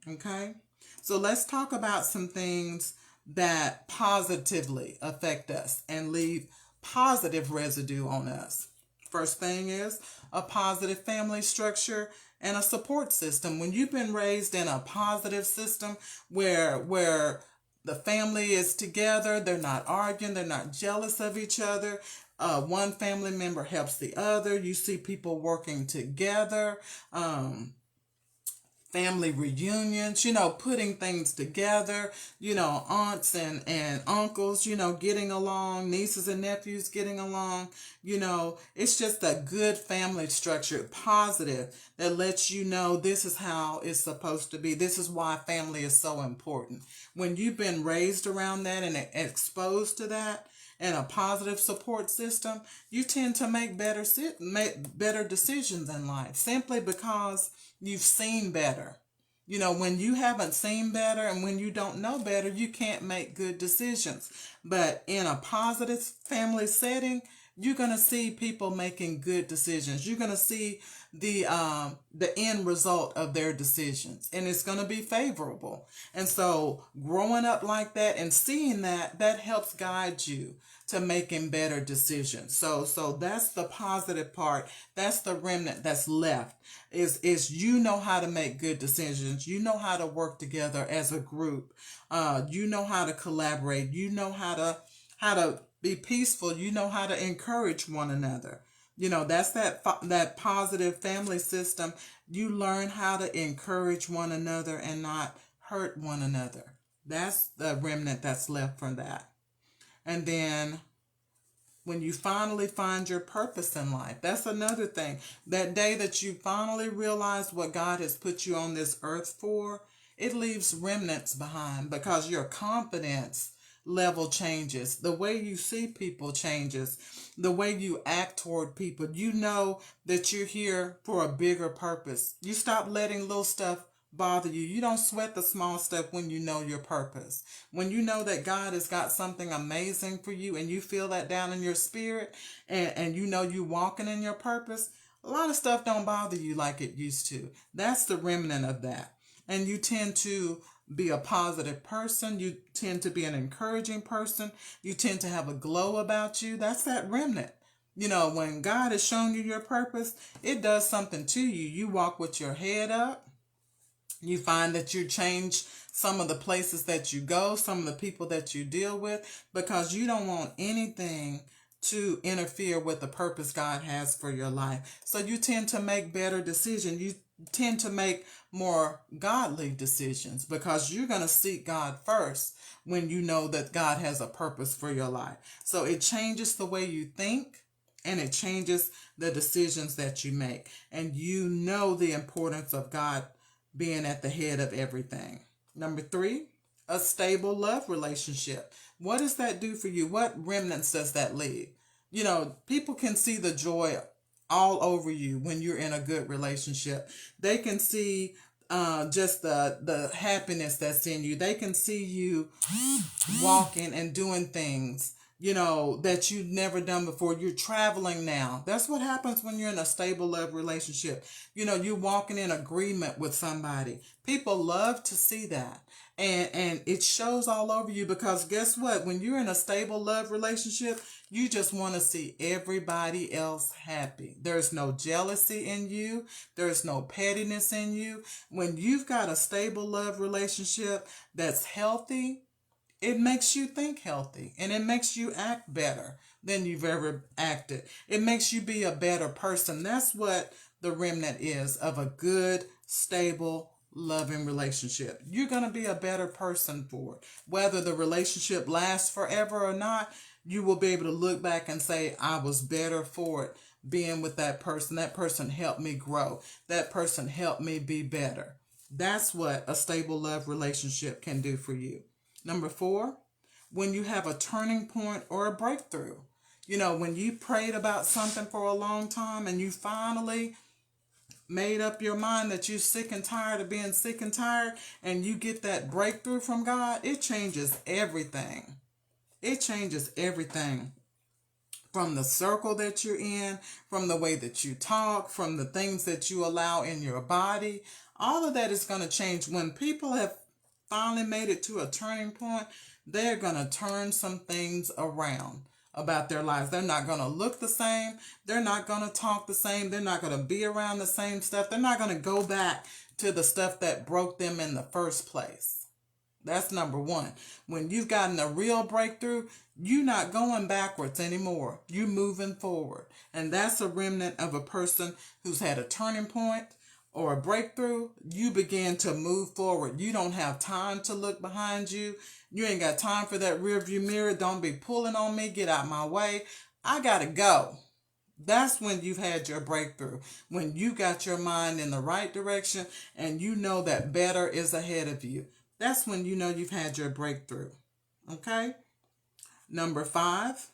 Okay? So let's talk about some things that positively affect us and leave positive residue on us. First thing is a positive family structure and a support system. When you've been raised in a positive system where the family is together, they're not arguing, they're not jealous of each other, one family member helps the other. You see people working together. Family reunions, putting things together, aunts and uncles, getting along, nieces and nephews getting along, it's just a good family structure, positive, that lets you know this is how it's supposed to be. This is why family is so important. When you've been raised around that and exposed to that, and a positive support system, you tend to make better decisions in life simply because you've seen better. When you haven't seen better and when you don't know better, you can't make good decisions. But in a positive family setting, you're going to see people making good decisions. You're going to see the end result of their decisions, and it's going to be favorable. And so growing up like that and seeing that helps guide you to making better decisions. So that's the positive part. That's the remnant that's left. Is you know how to make good decisions. You know how to work together as a group. You know how to collaborate. You know how to be peaceful. You know how to encourage one another. That's that positive family system. You learn how to encourage one another and not hurt one another. That's the remnant that's left from that. And then when you finally find your purpose in life, that's another thing. That day that you finally realize what God has put you on this earth for, it leaves remnants behind because your confidence level changes. The way you see people changes. The way you act toward people. You know that you're here for a bigger purpose. You stop letting little stuff bother you. You don't sweat the small stuff when you know your purpose. When you know that God has got something amazing for you and you feel that down in your spirit and you know you walking in your purpose, a lot of stuff don't bother you like it used to. That's the remnant of that. And you tend to be a positive person. You tend to be an encouraging person. You tend to have a glow about you. That's that remnant. When God has shown you your purpose, it does something to you. You walk with your head up. You find that you change some of the places that you go, some of the people that you deal with, because you don't want anything to interfere with the purpose God has for your life. So you tend to make better decisions. You tend to make more godly decisions because you're going to seek God first when you know that God has a purpose for your life. So it changes the way you think and it changes the decisions that you make. And you know the importance of God being at the head of everything. Number 3, a stable love relationship. What does that do for you? What remnants does that leave? People can see the joy all over you when you're in a good relationship. They can see just the happiness that's in you. They can see you walking and doing things that you've never done before. You're traveling now. That's what happens when you're in a stable love relationship. You're walking in agreement with somebody. People love to see that. And it shows all over you because guess what? When you're in a stable love relationship, you just want to see everybody else happy. There's no jealousy in you. There's no pettiness in you. When you've got a stable love relationship that's healthy, it makes you think healthy and it makes you act better than you've ever acted. It makes you be a better person. That's what the remnant is of a good, stable, loving relationship. You're going to be a better person for it. Whether the relationship lasts forever or not, you will be able to look back and say, I was better for it being with that person. That person helped me grow. That person helped me be better. That's what a stable love relationship can do for you. Number 4, when you have a turning point or a breakthrough. When you prayed about something for a long time and you finally made up your mind that you're sick and tired of being sick and tired and you get that breakthrough from God, it changes everything. It changes everything. From the circle that you're in, from the way that you talk, from the things that you allow in your body. All of that is going to change. When people have finally made it to a turning point, they're going to turn some things around about their lives. They're not going to look the same. They're not going to talk the same. They're not going to be around the same stuff. They're not going to go back to the stuff that broke them in the first place. That's number one. When you've gotten a real breakthrough, you're not going backwards anymore. You're moving forward. And that's a remnant of a person who's had a turning point or a breakthrough. You begin to move forward. You don't have time to look behind you. You ain't got time for that rearview mirror. Don't be pulling on me. Get out my way. I gotta go. That's when you've had your breakthrough. When you got your mind in the right direction and you know that better is ahead of you. That's when you know you've had your breakthrough. Okay? Number 5,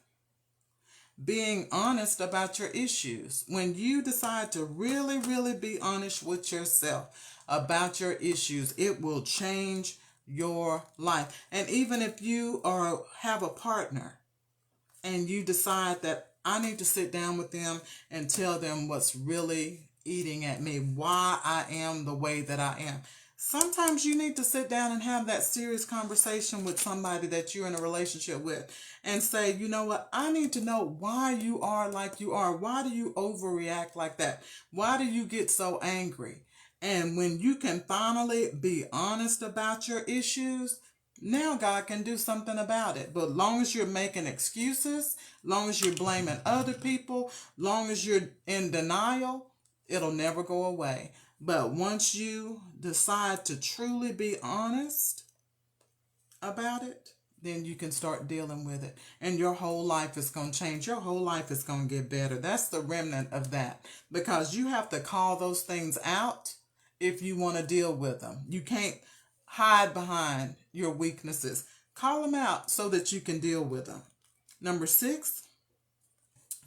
being honest about your issues. When you decide to really, really be honest with yourself about your issues, it will change your life. And even if you have a partner and you decide that I need to sit down with them and tell them what's really eating at me, why I am the way that I am. Sometimes you need to sit down and have that serious conversation with somebody that you're in a relationship with and say, you know what, I need to know why you are like you are. Why do you overreact like that? Why do you get so angry? And when you can finally be honest about your issues, now God can do something about it. But long as you're making excuses, long as you're blaming other people, long as you're in denial, it'll never go away. But once you decide to truly be honest about it, then you can start dealing with it. And your whole life is going to change. Your whole life is going to get better. That's the remnant of that. Because you have to call those things out if you want to deal with them. You can't hide behind your weaknesses. Call them out so that you can deal with them. Number 6,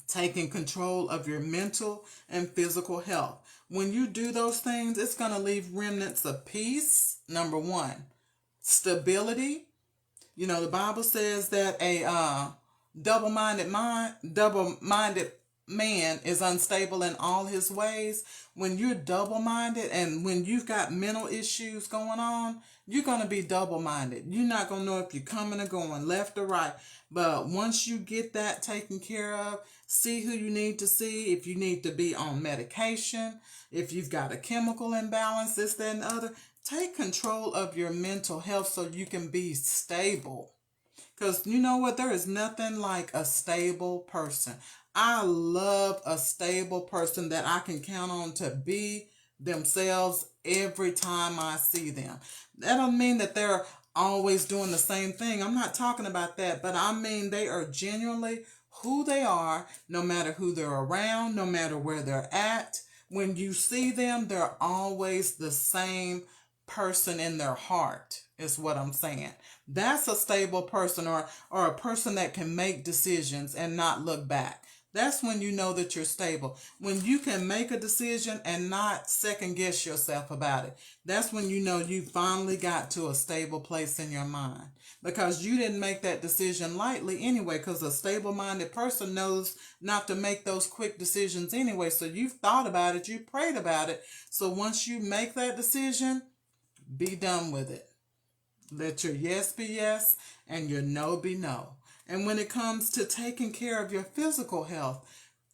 taking control of your mental and physical health. When you do those things, it's going to leave remnants of peace. Number 1, stability. You know, the Bible says that a double-minded man is unstable in all his ways. When you're double-minded and when you've got mental issues going on, you're going to be double-minded. You're not going to know if you're coming or going left or right. But once you get that taken care of, see who you need to see, if you need to be on medication, if you've got a chemical imbalance, this, that, and the other, take control of your mental health so you can be stable. Because you know what? There is nothing like a stable person. I love a stable person that I can count on to be themselves every time I see them. That don't mean that they're always doing the same thing. I'm not talking about that. But I mean they are genuinely who they are, no matter who they're around, no matter where they're at. When you see them, they're always the same person in their heart, is what I'm saying. That's a stable person, or a person that can make decisions and not look back. That's when you know that you're stable. When you can make a decision and not second guess yourself about it. That's when you know you finally got to a stable place in your mind. Because you didn't make that decision lightly anyway, because a stable-minded person knows not to make those quick decisions anyway. So you've thought about it, you prayed about it. So once you make that decision, be done with it. Let your yes be yes and your no be no. And when it comes to taking care of your physical health,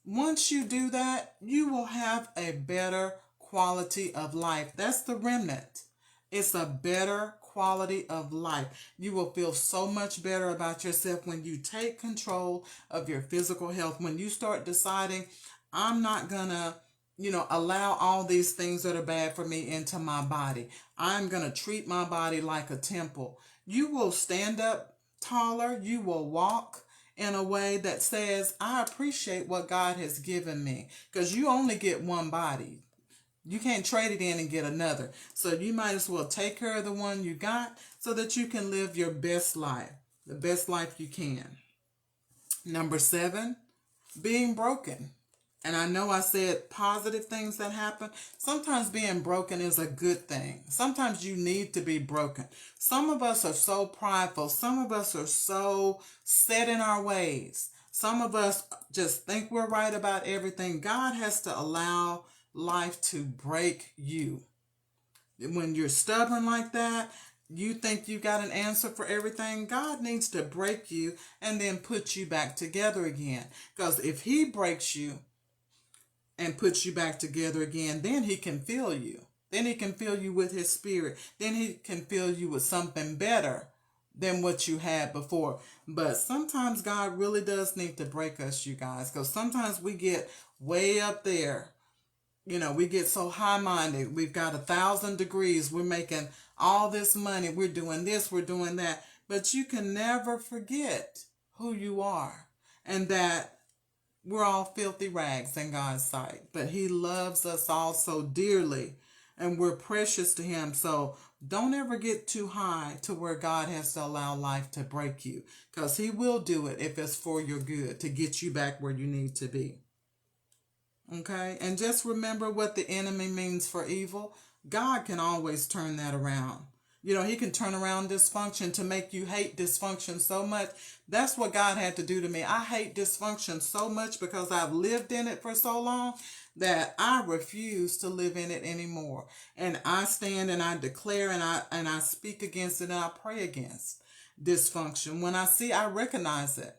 once you do that, you will have a better quality of life. That's the remnant. It's a better quality of life. You will feel so much better about yourself when you take control of your physical health. When you start deciding, I'm not going to allow all these things that are bad for me into my body. I'm going to treat my body like a temple. You will stand up taller. You will walk in a way that says, I appreciate what God has given me. Because you only get one body. You can't trade it in and get another. So you might as well take care of the one you got so that you can live your best life. The best life you can. Number 7, being broken. And I know I said positive things that happen. Sometimes being broken is a good thing. Sometimes you need to be broken. Some of us are so prideful. Some of us are so set in our ways. Some of us just think we're right about everything. God has to allow life to break you. When you're stubborn like that, you think you got an answer for everything. God needs to break you and then put you back together again. Because if He breaks you and puts you back together again, then He can fill you. Then he can fill you with his spirit. Then he can fill you with something better than what you had before. But sometimes God really does need to break us, you guys, because sometimes we get way up there. We get so high-minded. We've got 1,000 degrees. We're making all this money. We're doing this. We're doing that. But you can never forget who you are, and that we're all filthy rags in God's sight. But he loves us all so dearly, and we're precious to him. So don't ever get too high to where God has to allow life to break you, because he will do it if it's for your good, to get you back where you need to be. Okay? And just remember what the enemy means for evil. God can always turn that around. He can turn around dysfunction to make you hate dysfunction so much. That's what God had to do to me. I hate dysfunction so much because I've lived in it for so long that I refuse to live in it anymore. And I stand and I declare and I speak against it and I pray against dysfunction. When I recognize it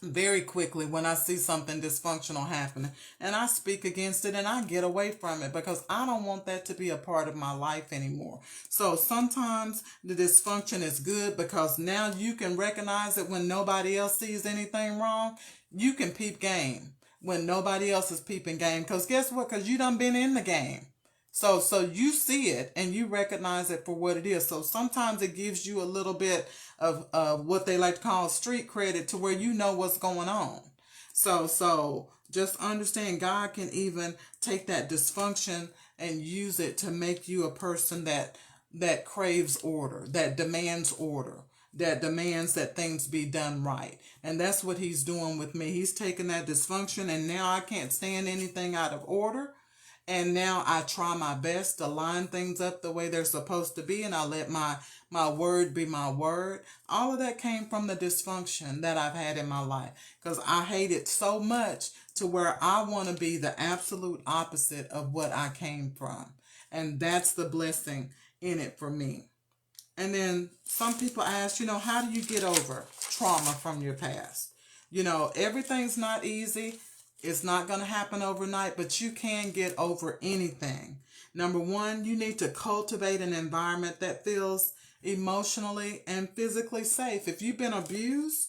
very quickly when I see something dysfunctional happening, and I speak against it and I get away from it because I don't want that to be a part of my life anymore. So sometimes the dysfunction is good because now you can recognize it when nobody else sees anything wrong. You can peep game when nobody else is peeping game, because guess what? Because you done been in the game. So you see it and you recognize it for what it is. So sometimes it gives you a little bit of what they like to call street credit, to where you know what's going on. So just understand, God can even take that dysfunction and use it to make you a person that craves order, that demands order, that demands that things be done right. And that's what he's doing with me. He's taking that dysfunction, and now I can't stand anything out of order. And now I try my best to line things up the way they're supposed to be, and I let my word be my word. All of that came from the dysfunction that I've had in my life, because I hate it so much to where I want to be the absolute opposite of what I came from. And that's the blessing in it for me. And then some people ask, how do you get over trauma from your past? Everything's not easy. It's not going to happen overnight, but you can get over anything. Number one, you need to cultivate an environment that feels emotionally and physically safe. If you've been abused,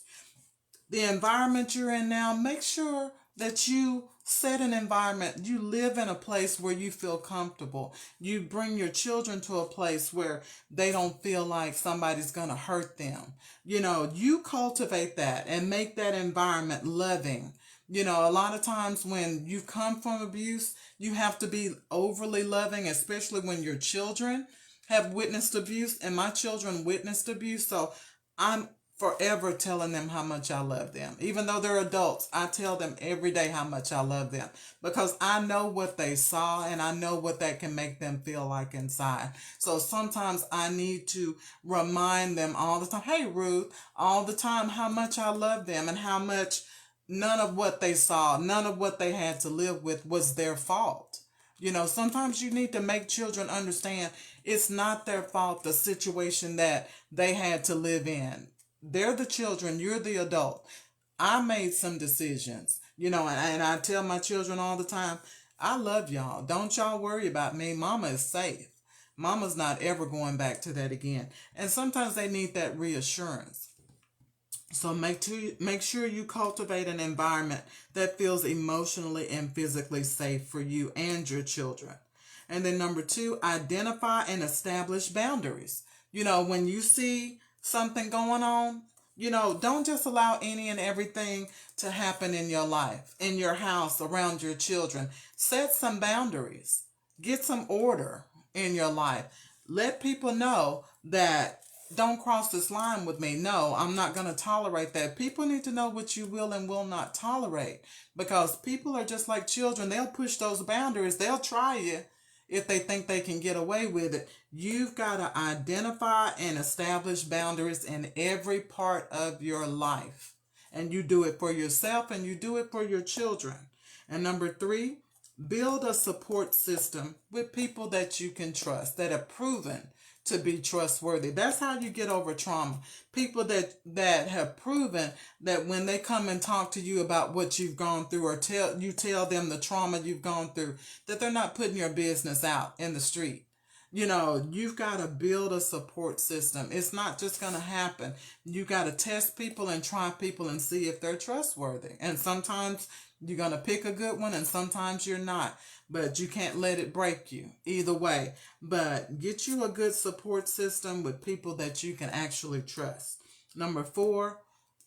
the environment you're in now, make sure that you set an environment. You live in a place where you feel comfortable. You bring your children to a place where they don't feel like somebody's going to hurt them. You cultivate that and make that environment loving. A lot of times when you come from abuse, you have to be overly loving, especially when your children have witnessed abuse. And my children witnessed abuse, so I'm forever telling them how much I love them. Even though they're adults, I tell them every day how much I love them, because I know what they saw and I know what that can make them feel like inside. So sometimes I need to remind them all the time, hey Ruth, all the time, how much I love them and how much none of what they saw, none of what they had to live with was their fault. Sometimes you need to make children understand it's not their fault, the situation that they had to live in. They're the children, you're the adult. I made some decisions, and I tell my children all the time, I love y'all. Don't y'all worry about me. Mama is safe. Mama's not ever going back to that again. And sometimes they need that reassurance. So make sure you cultivate an environment that feels emotionally and physically safe for you and your children. And then number two, identify and establish boundaries. When you see something going on, don't just allow any and everything to happen in your life, in your house, around your children. Set some boundaries. Get some order in your life. Let people know that don't cross this line with me. No, I'm not going to tolerate that. People need to know what you will and will not tolerate, because people are just like children. They'll push those boundaries. They'll try you if they think they can get away with it. You've got to identify and establish boundaries in every part of your life. And you do it for yourself and you do it for your children. And number three, build a support system with people that you can trust, that are proven to be trustworthy. That's how you get over trauma. People that have proven that when they come and talk to you about what you've gone through, or tell them the trauma you've gone through, that they're not putting your business out in the street. You've got to build a support system. It's not just going to happen. You got to test people and try people and see if they're trustworthy. And sometimes you're going to pick a good one and sometimes you're not. But you can't let it break you either way. But get you a good support system with people that you can actually trust. Number 4,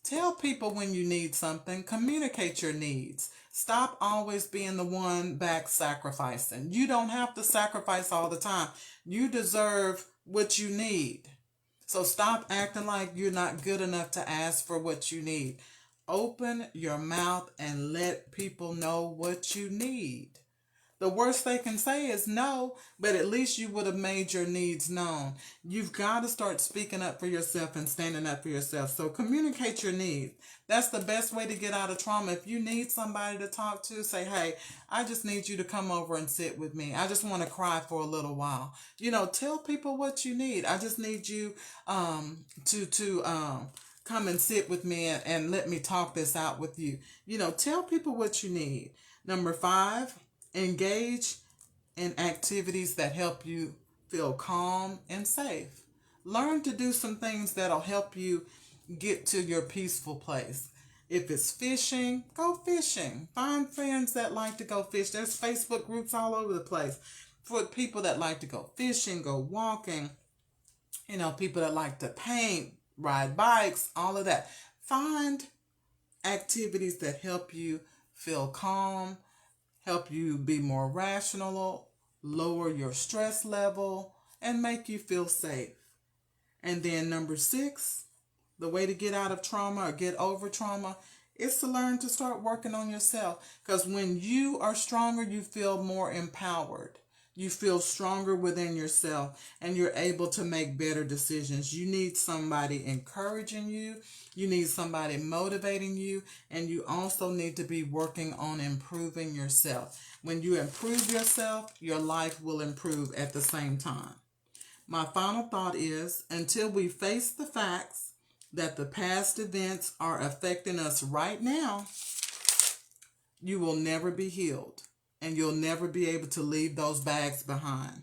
tell people when you need something. Communicate your needs. Stop always being the one back sacrificing. You don't have to sacrifice all the time. You deserve what you need. So stop acting like you're not good enough to ask for what you need. Open your mouth and let people know what you need. The worst they can say is no, but at least you would have made your needs known. You've got to start speaking up for yourself and standing up for yourself. So communicate your needs. That's the best way to get out of trauma. If you need somebody to talk to, say, hey, I just need you to come over and sit with me. I just want to cry for a little while. Tell people what you need. I just need you to come and sit with me and let me talk this out with you. Tell people what you need. Number 5, engage in activities that help you feel calm and safe. Learn to do some things that'll help you get to your peaceful place. If it's fishing, go fishing. Find friends that like to go fish. There's Facebook groups all over the place for people that like to go fishing, go walking, people that like to paint, ride bikes, all of that. Find activities that help you feel calm, help you be more rational, lower your stress level, and make you feel safe. And then number 6, the way to get out of trauma or get over trauma is to learn to start working on yourself. Because when you are stronger, you feel more empowered. You feel stronger within yourself and you're able to make better decisions. You need somebody encouraging you. You need somebody motivating you. And you also need to be working on improving yourself. When you improve yourself, your life will improve at the same time. My final thought is, until we face the facts that the past events are affecting us right now, you will never be healed. And you'll never be able to leave those bags behind.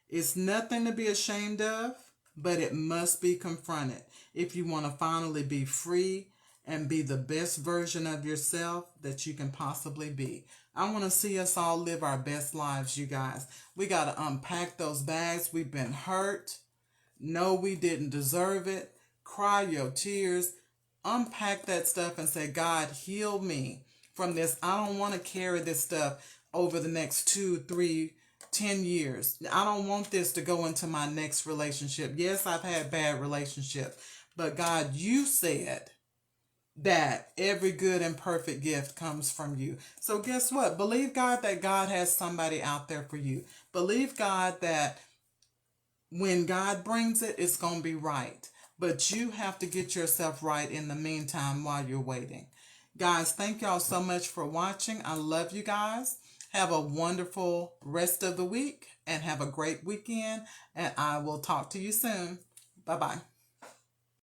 It's nothing to be ashamed of, but it must be confronted if you want to finally be free and be the best version of yourself that you can possibly be. I want to see us all live our best lives, you guys. We got to unpack those bags. We've been hurt. No, we didn't deserve it. Cry your tears. Unpack that stuff and say, God, heal me from this. I don't want to carry this stuff over the next 2, 3, 10 years. I don't want this to go into my next relationship. Yes, I've had bad relationships, but God, you said that every good and perfect gift comes from you. So guess what? Believe God that God has somebody out there for you. Believe God that when God brings it, it's going to be right. But you have to get yourself right in the meantime while you're waiting. Guys, thank y'all so much for watching. I love you guys. Have a wonderful rest of the week and have a great weekend. And I will talk to you soon. Bye-bye.